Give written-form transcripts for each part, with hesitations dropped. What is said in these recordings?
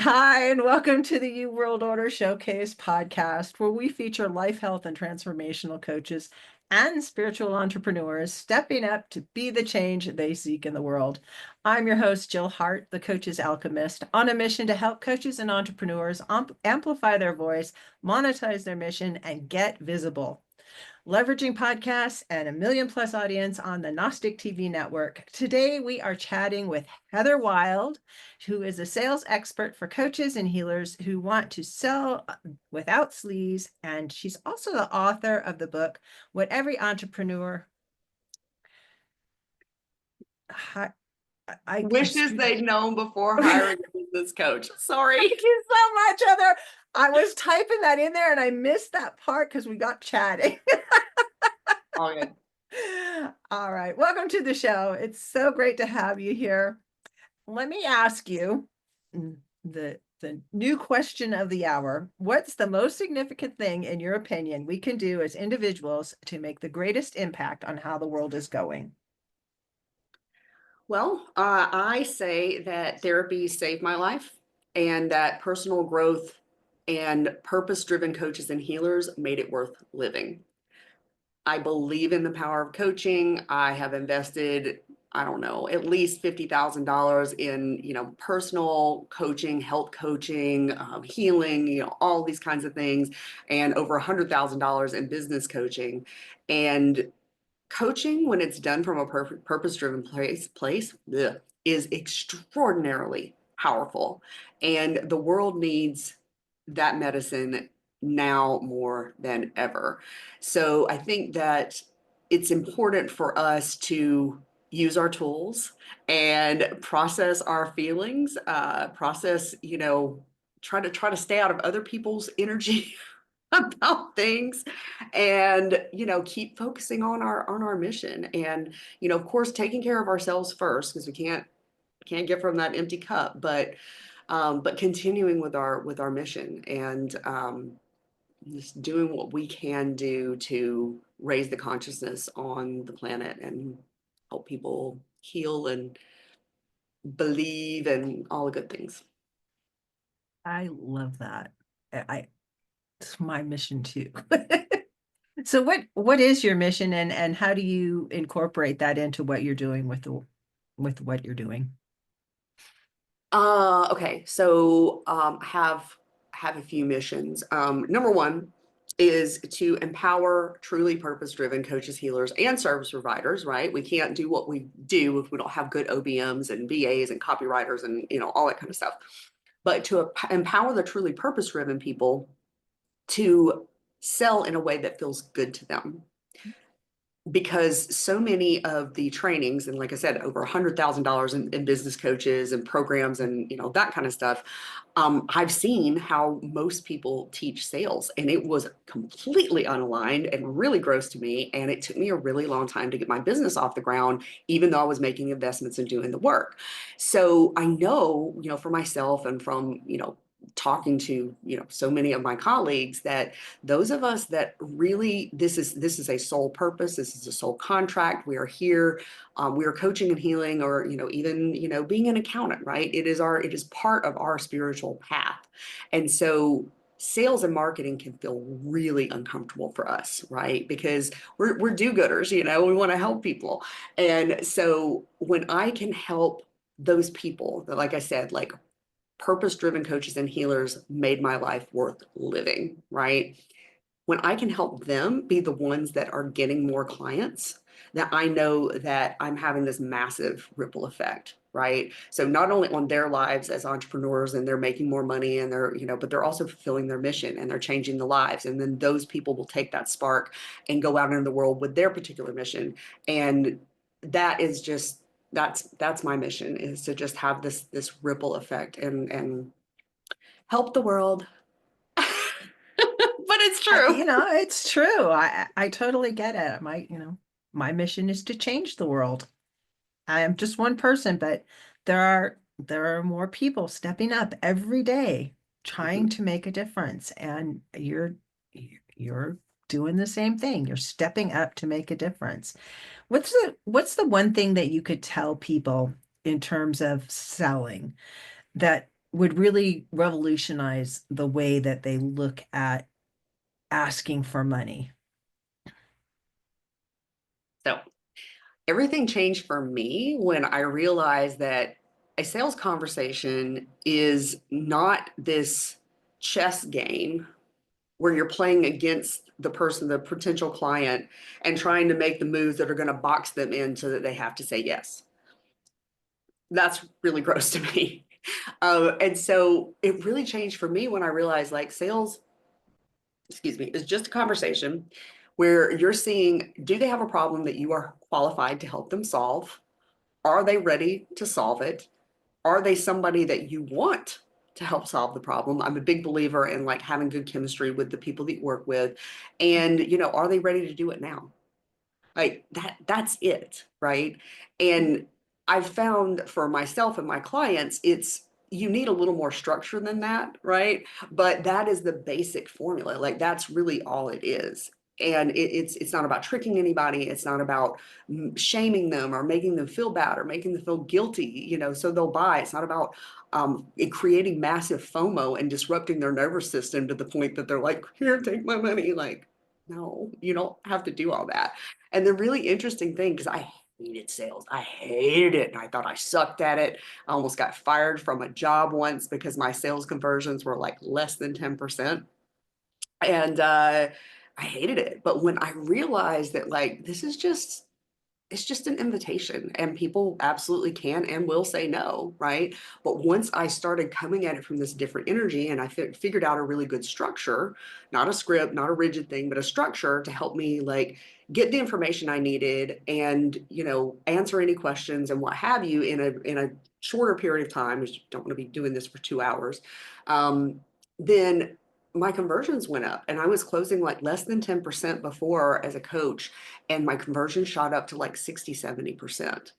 Hi, and welcome to the You World Order Showcase podcast, where we feature life, health, and transformational coaches and spiritual entrepreneurs stepping up to be the change they seek in the world. I'm your host, Jill Hart, the Coach's Alchemist, on a mission to help coaches and entrepreneurs amplify their voice, monetize their mission, and get visible. Leveraging podcasts and a million plus audience on the Gnostic TV network. Today, we are chatting with Heather Wylde, who is a sales expert for coaches and healers who want to sell without sleaze. And she's also the author of the book, What Every Entrepreneur Wishes they'd known before hiring a business coach. Sorry. Thank you so much, Heather. I was typing that in there and I missed that part because we got chatting. All good. All right. Welcome to the show. It's so great to have you here. Let me ask you the new question of the hour. What's the most significant thing, in your opinion, we can do as individuals to make the greatest impact on how the world is going? Well, I say that therapy saved my life and that personal growth and purpose-driven coaches and healers made it worth living. I believe in the power of coaching. I have invested, I don't know, at least $50,000 in, personal coaching, health coaching, healing, all these kinds of things, and over $100,000 in business coaching. And coaching, when it's done from a purpose-driven place is extraordinarily powerful. And the world needs that medicine now more than ever. So I think that it's important for us to use our tools and process our feelings, process, try to stay out of other people's energy about things, and keep focusing on our mission, and of course taking care of ourselves first, because we can't get from that empty cup, but continuing with our mission, and just doing what we can do to raise the consciousness on the planet and help people heal and believe and all the good things. I love that. It's my mission too. So what is your mission, and how do you incorporate that into what you're doing with what you're doing? Okay, so have a few missions. Number one is to empower truly purpose-driven coaches, healers, and service providers, right? We can't do what we do if we don't have good OBMs and VAs and copywriters and all that kind of stuff. But to empower the truly purpose-driven people to sell in a way that feels good to them, because so many of the trainings, and like I said, over $100,000 in business coaches and programs and that kind of stuff, I've seen how most people teach sales, and it was completely unaligned and really gross to me. And it took me a really long time to get my business off the ground, even though I was making investments and doing the work. So I know, for myself and from talking to so many of my colleagues, that those of us that really, this is a soul purpose, this is a soul contract, we are here, we are coaching and healing, or even being an accountant, right? It is part of our spiritual path. And so sales and marketing can feel really uncomfortable for us, right? Because we're do-gooders, we want to help people. And so when I can help those people that, like I said, like purpose-driven coaches and healers made my life worth living, right? When I can help them be the ones that are getting more clients, that I know that I'm having this massive ripple effect, right? So not only on their lives as entrepreneurs, and they're making more money, and they're, but they're also fulfilling their mission and they're changing the lives. And then those people will take that spark and go out into the world with their particular mission. And that is just, that's my mission, is to just have this ripple effect and help the world. But it's true. It's true. I totally get it. My mission is to change the world. I am just one person, but there are more people stepping up every day trying Mhm. to make a difference, and you're doing the same thing. You're stepping up to make a difference. What's the one thing that you could tell people in terms of selling that would really revolutionize the way that they look at asking for money? So everything changed for me when I realized that a sales conversation is not this chess game where you're playing against the person, the potential client, and trying to make the moves that are going to box them in so that they have to say yes. That's really gross to me. And so it really changed for me when I realized like sales, excuse me, is just a conversation where you're seeing, do they have a problem that you are qualified to help them solve? Are they ready to solve it? Are they somebody that you want to help solve the problem? I'm a big believer in like having good chemistry with the people that you work with. And, are they ready to do it now? Like that's it, right? And I've found for myself and my clients, you need a little more structure than that, right? But that is the basic formula. Like that's really all it is. And it's not about tricking anybody. It's not about shaming them or making them feel bad or making them feel guilty, so they'll buy. It's not about it creating massive FOMO and disrupting their nervous system to the point that they're like, here, take my money. Like, no, you don't have to do all that. And the really interesting thing, because I hated sales, I hated it. And I thought I sucked at it. I almost got fired from a job once because my sales conversions were like less than 10%. And I hated it. But when I realized that, like, it's just an invitation and people absolutely can and will say no, right? But once I started coming at it from this different energy and I figured out a really good structure, not a script, not a rigid thing, but a structure to help me like get the information I needed and, answer any questions and what have you in a shorter period of time, because you don't want to be doing this for 2 hours, then my conversions went up and I was closing like less than 10% before as a coach, and my conversion shot up to like 60, 70%,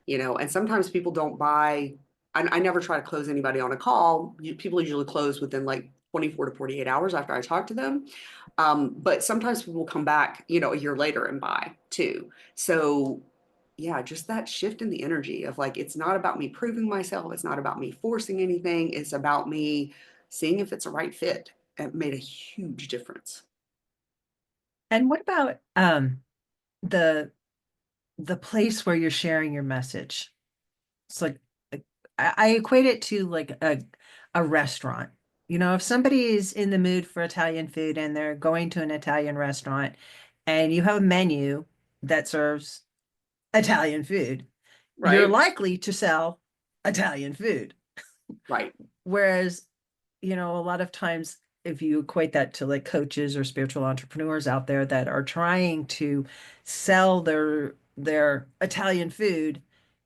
and sometimes people don't buy. I never try to close anybody on a call. People usually close within like 24 to 48 hours after I talk to them. But sometimes people will come back, a year later and buy too. So yeah, just that shift in the energy of like, it's not about me proving myself. It's not about me forcing anything. It's about me seeing if it's a right fit. It made a huge difference. And what about the the place where you're sharing your message? It's like I equate it to like a restaurant. If somebody is in the mood for Italian food and they're going to an Italian restaurant and you have a menu that serves Italian food, you're Right. likely to sell Italian food. Right. Whereas, a lot of times, if you equate that to like coaches or spiritual entrepreneurs out there that are trying to sell their Italian food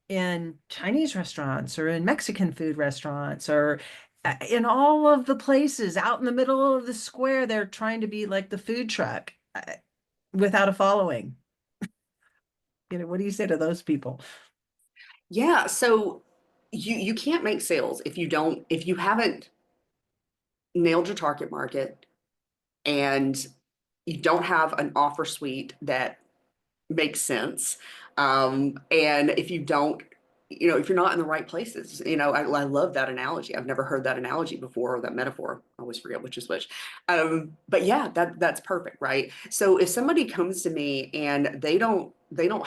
in Chinese restaurants or in Mexican food restaurants or in all of the places out in the middle of the square, they're trying to be like the food truck without a following. What do you say to those people? Yeah. So you can't make sales if you haven't nailed your target market and you don't have an offer suite that makes sense. And if you don't, if you're not in the right places, I love that analogy. I've never heard that analogy before or that metaphor. I always forget which is which. But yeah, that's perfect, right? So if somebody comes to me and they don't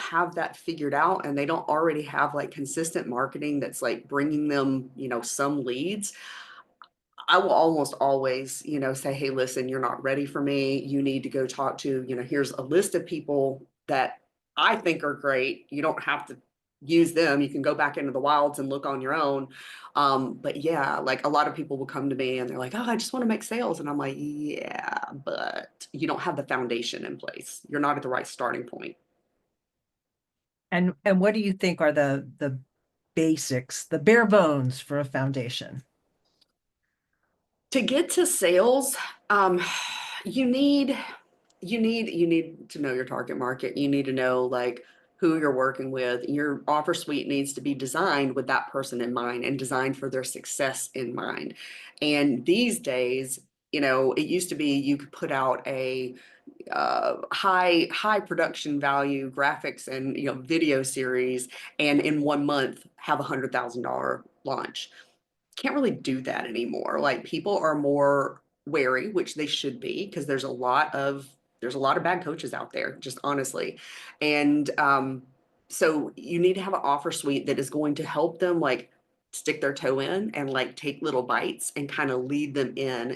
have that figured out and they don't already have like consistent marketing that's like bringing them, some leads, I will almost always, say, hey, listen, you're not ready for me. You need to go talk to, here's a list of people that I think are great. You don't have to use them. You can go back into the wilds and look on your own. But yeah, like a lot of people will come to me and they're like, oh, I just want to make sales. And I'm like, yeah, but you don't have the foundation in place. You're not at the right starting point. And what do you think are the basics, the bare bones for a foundation? To get to sales, um, you need you need to know your target market. You need to know like who you're working with. Your offer suite needs to be designed with that person in mind and designed for their success in mind. And these days, it used to be you could put out a high production value graphics and video series, and in 1 month have $100,000 launch. can't really do that anymore. Like people are more wary, which they should be, because there's a lot of bad coaches out there, just honestly. And so you need to have an offer suite that is going to help them like stick their toe in and like take little bites and kind of lead them in,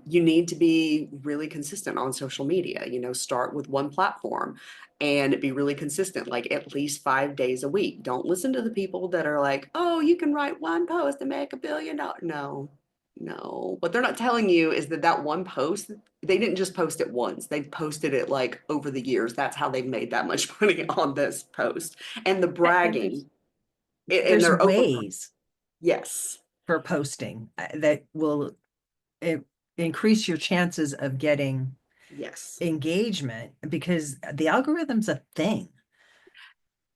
you need to be really consistent on social media, start with one platform and be really consistent, like at least 5 days a week. Don't listen to the people that are like, oh, you can write one post and make $1 billion. No, no. What they're not telling you is that that one post, they didn't just post it once. They posted it like over the years. That's how they made that much money on this post. And the And bragging, and there's they're over. ways Yes, for posting that will uh, increase your chances of getting yes. engagement because the algorithm's a thing.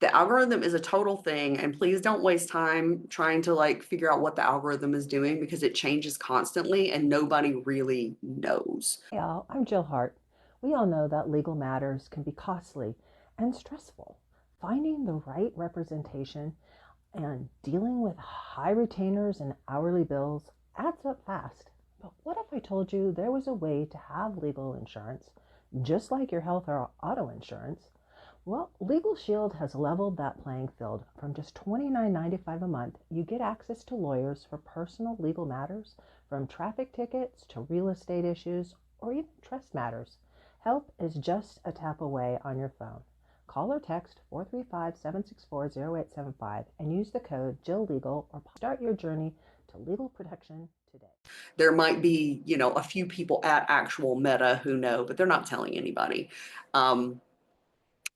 The algorithm is a total thing, and please don't waste time trying to like figure out what the algorithm is doing because it changes constantly and nobody really knows. Hey all, I'm Jill Hart. We all know that legal matters can be costly and stressful. Finding the right representation and dealing with high retainers and hourly bills adds up fast. But what if I told you there was a way to have legal insurance, just like your health or auto insurance? Well, Legal Shield has leveled that playing field. From just $29.95 a month, you get access to lawyers for personal legal matters, from traffic tickets to real estate issues or even trust matters. Help is just a tap away on your phone. Call or text 435-764-0875 and use the code JILLLEGAL or start your journey to legal protection today. There might be, a few people at actual Meta who know, but they're not telling anybody.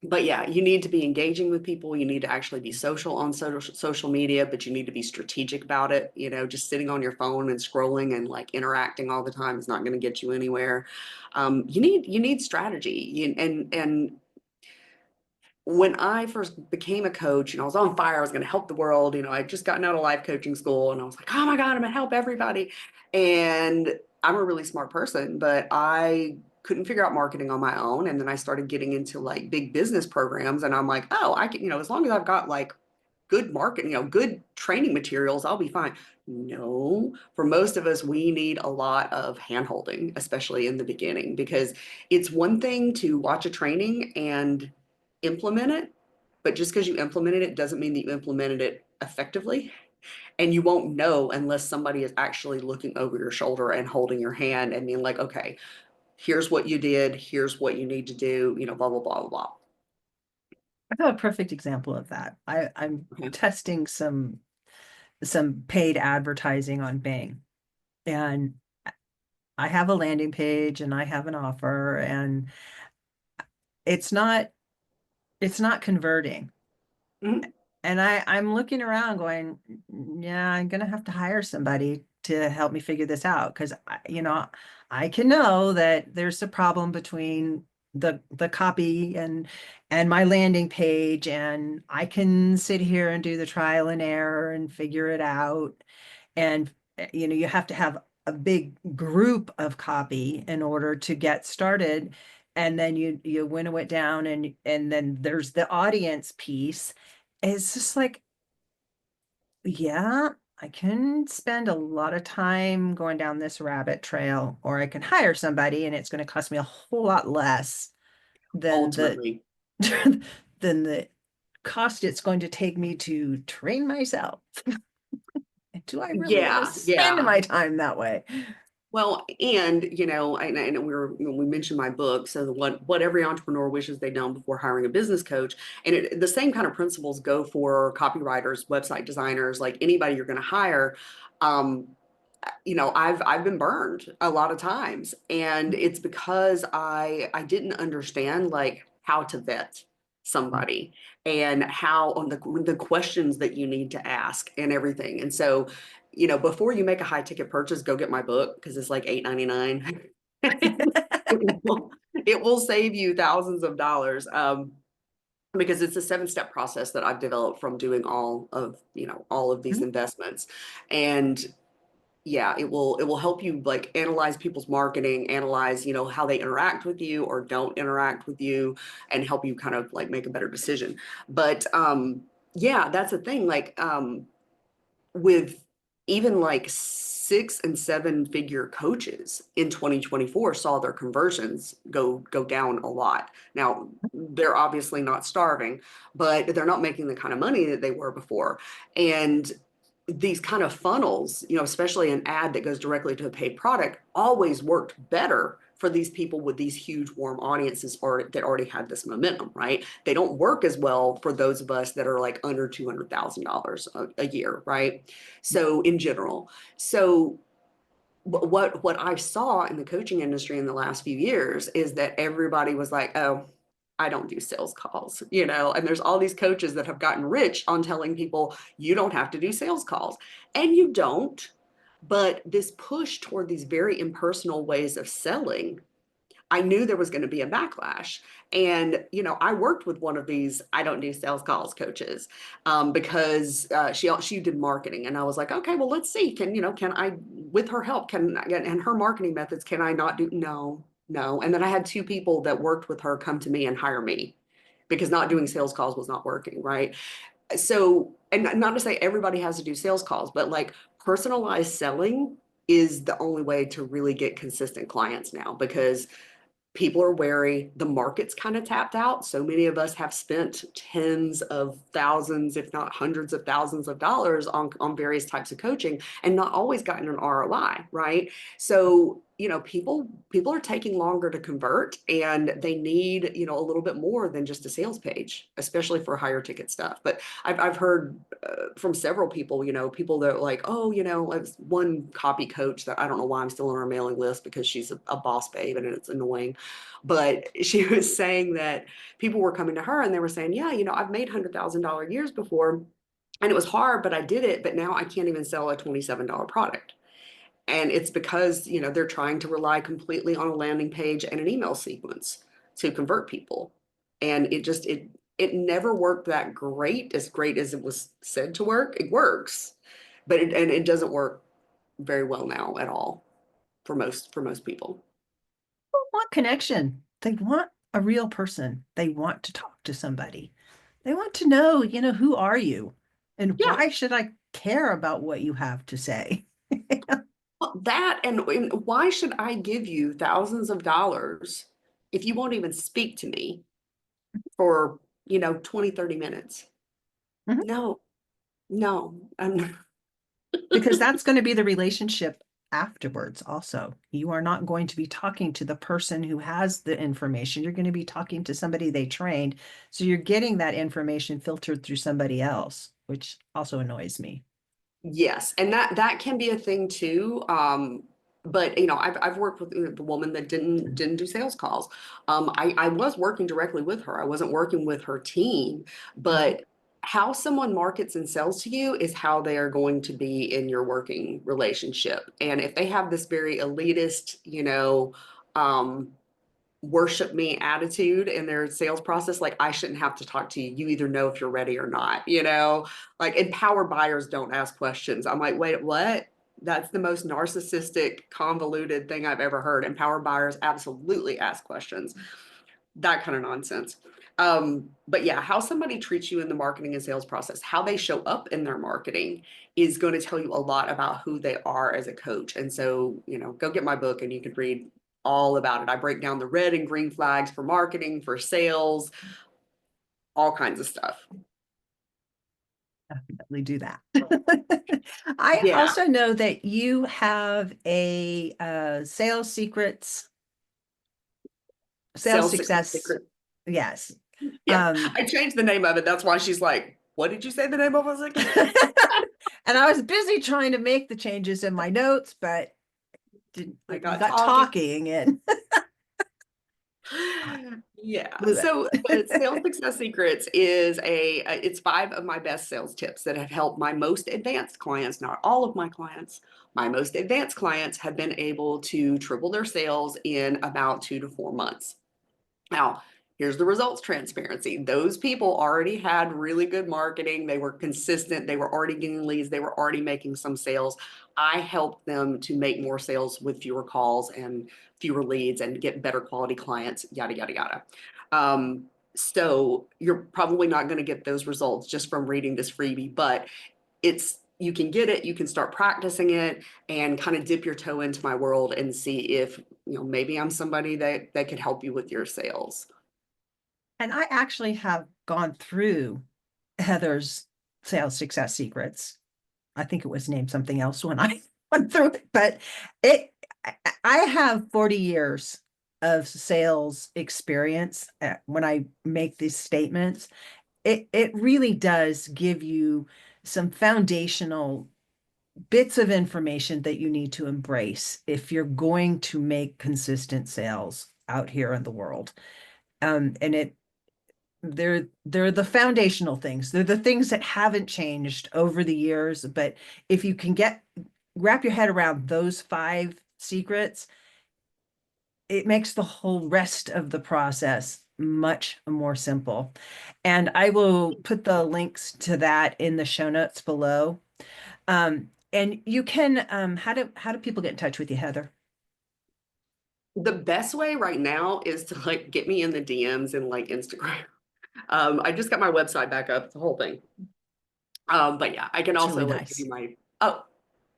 But yeah, you need to be engaging with people. You need to actually be social on social media, but you need to be strategic about it. Just sitting on your phone and scrolling and like interacting all the time is not going to get you anywhere. You need strategy. And when I first became a coach, I was on fire. I was going to help the world. I'd just gotten out of life coaching school, and I was like, oh my God, I'm going to help everybody. And I'm a really smart person, but I couldn't figure out marketing on my own. And then I started getting into like big business programs, and I'm like, oh, I can, as long as I've got like good marketing, good training materials, I'll be fine. No, for most of us, we need a lot of handholding, especially in the beginning, because it's one thing to watch a training and implement it, but just because you implemented it doesn't mean that you implemented it effectively. And you won't know unless somebody is actually looking over your shoulder and holding your hand and being like, okay, here's what you did, here's what you need to do, blah, blah, blah, blah, blah. I have a perfect example of that. I'm Okay. testing some paid advertising on Bing, and I have a landing page and I have an offer, and it's not it's not converting. Mhm. And I'm looking around going, yeah, I'm gonna have to hire somebody to help me figure this out because I can know that there's a problem between the copy and my landing page, and I can sit here and do the trial and error and figure it out. And you have to have a big group of copy in order to get started. And then you winnow it down, and then there's the audience piece. It's just like, yeah, I can spend a lot of time going down this rabbit trail, or I can hire somebody and it's going to cost me a whole lot less than the Ultimately. than the cost it's going to take me to train myself. Do I really want to Yeah, spend yeah. my time that way? Well, and and we mentioned my book, so what every entrepreneur wishes they'd known before hiring a business coach, and the same kind of principles go for copywriters, website designers, like anybody you're going to hire. Um, I've been burned a lot of times, and it's because I didn't understand like how to vet somebody and how on the questions that you need to ask and everything. And so, before you make a high ticket purchase, go get my book because it's like $8.99. It will save you thousands of dollars. Because it's a 7-step process that I've developed from doing all of these investments. And yeah, it will help you like analyze people's marketing, analyze, how they interact with you or don't interact with you, and help you kind of like make a better decision. But yeah, that's the thing. Like with even like 6 and 7 figure coaches in 2024 saw their conversions go down a lot. Now, they're obviously not starving, but they're not making the kind of money that they were before. And these kind of funnels, especially an ad that goes directly to a paid product, always worked better for these people with these huge warm audiences that already had this momentum, right? They don't work as well for those of us that are like under $200,000 a year, right? So in general, so what I saw in the coaching industry in the last few years is that everybody was like, oh, I don't do sales calls, and there's all these coaches that have gotten rich on telling people you don't have to do sales calls, and you don't. But this push toward these very impersonal ways of selling, I knew there was going to be a backlash. And, I worked with one of these I don't do sales calls coaches, because she did marketing. And I was like, okay, well, let's see. Can I, with her help, and her marketing methods, can I not do? No, no. And then I had 2 people that worked with her come to me and hire me because not doing sales calls was not working, right? So, and not to say everybody has to do sales calls, but like personalized selling is the only way to really get consistent clients now, because people are wary. The market's kind of tapped out. So many of us have spent tens of thousands, if not hundreds of thousands of dollars on various types of coaching and not always gotten an ROI, right? So, people are taking longer to convert, and they need, a little bit more than just a sales page, especially for higher ticket stuff. But I've heard from several people, people that are like, oh, one copy coach that I don't know why I'm still on her mailing list, because she's a boss babe and it's annoying. But she was saying that people were coming to her and they were saying, yeah, I've made $100,000 years before and it was hard, but I did it. But now I can't even sell a $27 product. And it's because, they're trying to rely completely on a landing page and an email sequence to convert people. And it never worked that great as it was said to work. It works, but it doesn't work very well now at all for most people. People want connection. They want a real person. They want to talk to somebody. They want to know, who are you? And Yeah. why should I care about what you have to say? Well, that and why should I give you thousands of dollars if you won't even speak to me for, 20, 30 minutes? Mhm. No, no, I'm Because that's going to be the relationship afterwards also. You are not going to be talking to the person who has the information. You're going to be talking to somebody they trained. So you're getting that information filtered through somebody else, which also annoys me. Yes, and that can be a thing too. But I've worked with the woman that didn't do sales calls. I was working directly with her. I wasn't working with her team, but how someone markets and sells to you is how they are going to be in your working relationship. And if they have this very elitist, um, worship me attitude in their sales process, like I shouldn't have to talk to you. You either know if you're ready or not, like empowered buyers don't ask questions. I'm like, wait, what? That's the most narcissistic, convoluted thing I've ever heard. Empowered buyers absolutely ask questions. That kind of nonsense. But yeah, how somebody treats you in the marketing and sales process, how they show up in their marketing is going to tell you a lot about who they are as a coach. And so, go get my book and you can read all about it. I break down the red and green flags for marketing, for sales, all kinds of stuff. Definitely do that. I Yeah. also know that you have a sales secrets, sales Sales success success. secret. Yes. Yeah. I changed the name of it. That's why she's like, what did you say the name of was again? And I was busy trying to make the changes in my notes, but I we got got talking. talking and Yeah. blew it. So the Sales Success Secrets is it's 5 of my best sales tips that have helped my most advanced clients, not all of my clients. My most advanced clients have been able to triple their sales in about 2 to 4 months. Now, here's the results transparency. Those people already had really good marketing. They were consistent. They were already getting leads. They were already making some sales. I helped them to make more sales with fewer calls and fewer leads and get better quality clients, yada, yada, yada. So you're probably not going to get those results just from reading this freebie, but it's you can get it, you can start practicing it and kind of dip your toe into my world and see if, maybe I'm somebody that could help you with your sales. And I actually have gone through Heather's Sales Success Secrets. I think it was named something else when I went through it, but it, I have 40 years of sales experience when I make these statements. It really does give you some foundational bits of information that you need to embrace if you're going to make consistent sales out here in the world. And they're the foundational things. They're the things that haven't changed over the years. But if you can wrap your head around those 5 secrets, it makes the whole rest of the process much more simple. And I will put the links to that in the show notes below. And you can, how do people get in touch with you, Heather? The best way right now is to like get me in the DMs and like Instagram. I just got my website back up, the whole thing. But yeah, I can It's also really like give nice. you oh,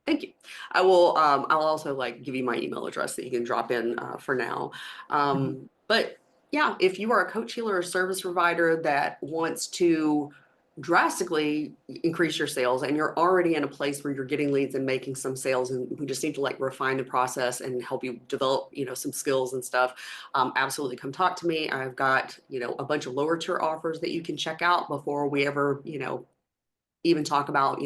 thank you. I'll also like give you my email address that you can drop in for now. Mhm. But yeah, if you are a coach, healer, or service provider that wants to drastically increase your sales and you're already in a place where you're getting leads and making some sales and we just need to like refine the process and help you develop, some skills and stuff, absolutely come talk to me. I've got, a bunch of lower tier offers that you can check out before we ever, even talk about,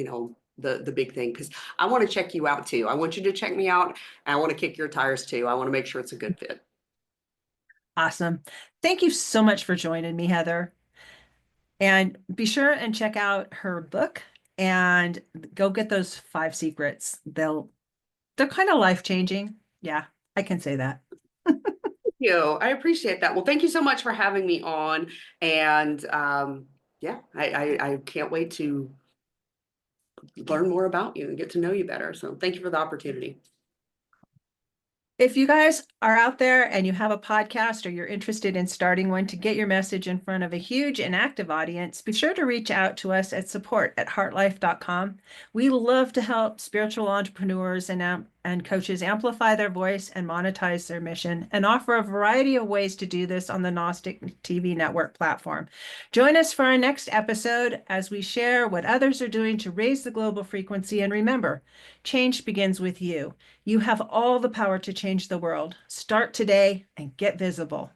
the big thing, because I want to check you out too. I want you to check me out and I want to kick your tires too. I want to make sure it's a good fit. Awesome. Thank you so much for joining me, Heather. And be sure and check out her book and go get those 5 secrets. They're kind of life-changing. Yeah, I can say that. I appreciate that. Well, thank you so much for having me on. And yeah, I can't wait to learn more about you and get to know you better. So thank you for the opportunity. If you guys are out there and you have a podcast or you're interested in starting one to get your message in front of a huge and active audience, be sure to reach out to us at support@heartlife.com. We love to help spiritual entrepreneurs and coaches amplify their voice and monetize their mission and offer a variety of ways to do this on the Gnostic TV network platform. Join us for our next episode as we share what others are doing to raise the global frequency. And remember, change begins with you. You have all the power to change the world. Start today and get visible.